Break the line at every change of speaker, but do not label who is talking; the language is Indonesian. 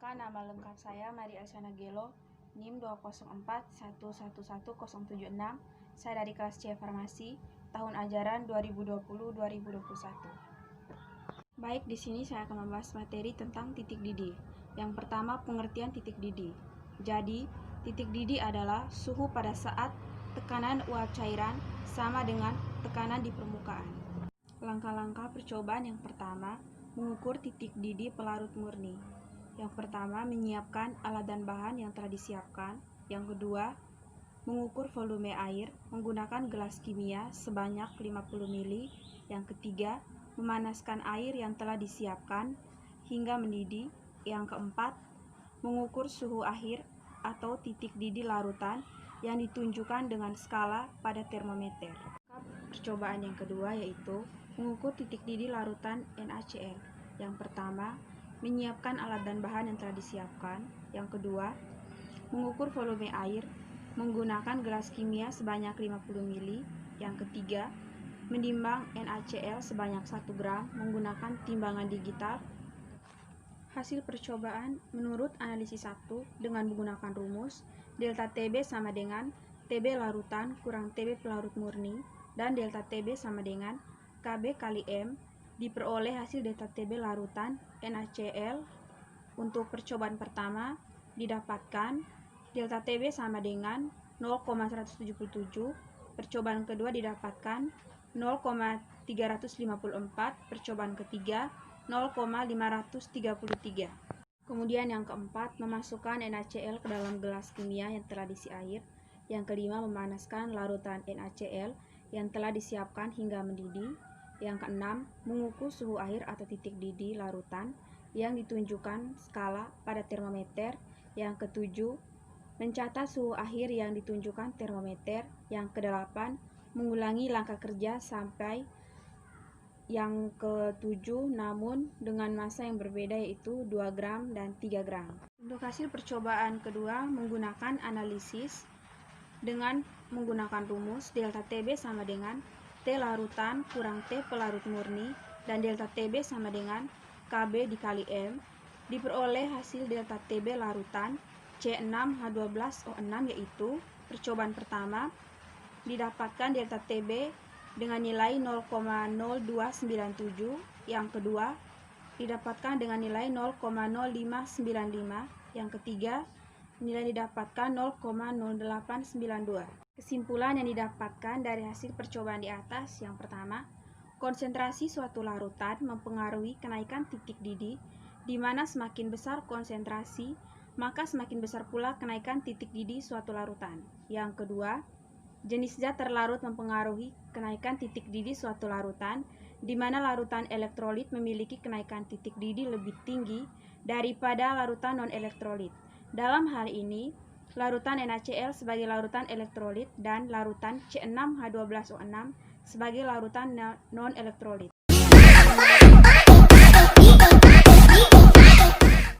Perkenalkan, nama lengkap saya Mary Elsyana Gelo, NIM 204111076. Saya dari kelas C Farmasi, tahun ajaran 2020-2021. Baik, di sini saya akan membahas materi tentang titik didih. Yang pertama, pengertian titik didih. Jadi, titik didih adalah suhu pada saat tekanan uap cairan sama dengan tekanan di permukaan. Langkah-langkah percobaan yang pertama, mengukur titik didih pelarut murni. Yang pertama, menyiapkan alat dan bahan yang telah disiapkan. Yang kedua, mengukur volume air menggunakan gelas kimia sebanyak 50 ml. Yang ketiga, memanaskan air yang telah disiapkan hingga mendidih. Yang keempat, mengukur suhu akhir atau titik didih larutan yang ditunjukkan dengan skala pada termometer. Percobaan yang kedua yaitu mengukur titik didih larutan NaCl. Yang pertama, menyiapkan alat dan bahan yang telah disiapkan. Yang kedua, mengukur volume air menggunakan gelas kimia sebanyak 50 ml. Yang ketiga, menimbang NaCl sebanyak 1 gram menggunakan timbangan digital. Hasil percobaan menurut analisis 1 dengan menggunakan rumus delta TB sama dengan TB larutan kurang TB pelarut murni, dan delta TB sama dengan KB kali M. Diperoleh hasil delta TB larutan NaCl. Untuk percobaan pertama didapatkan delta TB sama dengan 0,177. Percobaan kedua didapatkan 0,354. Percobaan ketiga 0,533. Kemudian yang keempat, memasukkan NaCl ke dalam gelas kimia yang telah diisi air. Yang kelima, memanaskan larutan NaCl yang telah disiapkan hingga mendidih. Yang keenam, mengukur suhu air atau titik didih larutan yang ditunjukkan skala pada termometer. Yang ketujuh, mencatat suhu akhir yang ditunjukkan termometer. Yang kedelapan, mengulangi langkah kerja sampai yang ketujuh namun dengan massa yang berbeda yaitu 2 gram dan 3 gram. Untuk hasil percobaan kedua menggunakan analisis dengan menggunakan rumus delta TB sama dengan T larutan kurang T pelarut murni, dan delta TB sama dengan KB dikali M. Diperoleh hasil delta TB larutan C6H12O6 yaitu percobaan pertama didapatkan delta TB dengan nilai 0,0297, yang kedua didapatkan dengan nilai 0,0595, yang ketiga nilai didapatkan 0,0892. Kesimpulan yang didapatkan dari hasil percobaan di atas: yang pertama, konsentrasi suatu larutan mempengaruhi kenaikan titik didih, di mana semakin besar konsentrasi, maka semakin besar pula kenaikan titik didih suatu larutan. Yang kedua, jenis zat terlarut mempengaruhi kenaikan titik didih suatu larutan, di mana larutan elektrolit memiliki kenaikan titik didih lebih tinggi daripada larutan non-elektrolit. Dalam hal ini, larutan NaCl sebagai larutan elektrolit dan larutan C6H12O6 sebagai larutan non-elektrolit.